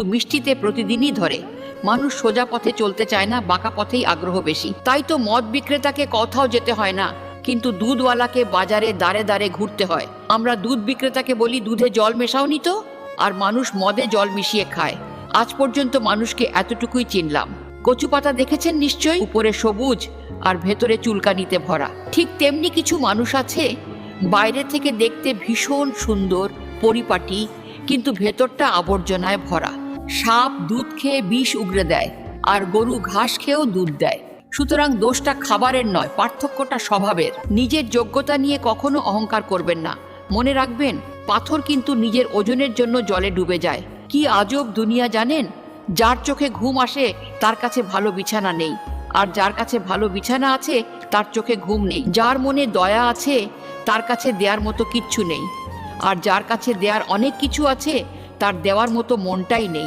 কিন্তু মিষ্টিতে প্রতিদিনই ধরে। মানুষ সোজা পথে চলতে চায় না, বাঁকা পথেই আগ্রহ বেশি। তাই তো মদ বিক্রেতাকে কোথাও যেতে হয় না, কিন্তু দুধওয়ালাকে বাজারে দাঁড়ে দাঁড়ে ঘুরতে হয়। আমরা দুধ বিক্রেতাকে বলি, দুধে জল মেশাওনি তো, আর মানুষ মদে জল মিশিয়ে খায়। আজ পর্যন্ত মানুষকে এতটুকুই চিনলাম। কচু পাতা দেখেছেন নিশ্চয়ই, উপরে সবুজ আর ভেতরে চুলকানিতে ভরা। ঠিক তেমনি কিছু মানুষ আছে, বাইরে থেকে দেখতে ভীষণ সুন্দর, পরিপাটি, কিন্তু ভেতরটা আবর্জনায় ভরা। সাপ দুধ খেয়ে বিষ উগরে দেয়, আর গরু ঘাস খেয়েও দুধ দেয়। সুতরাং দোষটা খাবারের নয়, পার্থক্যটা স্বভাবের। নিজের যোগ্যতা নিয়ে কখনো অহংকার করবেন না। মনে রাখবেন, পাথর কিন্তু নিজের ওজনের জন্য জলে ডুবে যায়। কি আজব দুনিয়া জানেন? যার চোখে ঘুম আসে তার কাছে ভালো বিছানা নেই, আর যার কাছে ভালো বিছানা আছে তার চোখে ঘুম নেই। যার মনে দয়া আছে তার কাছে দেওয়ার মতো কিচ্ছু নেই, আর যার কাছে দেওয়ার অনেক কিছু আছে তার দেওয়ার মতো মনটাই নেই।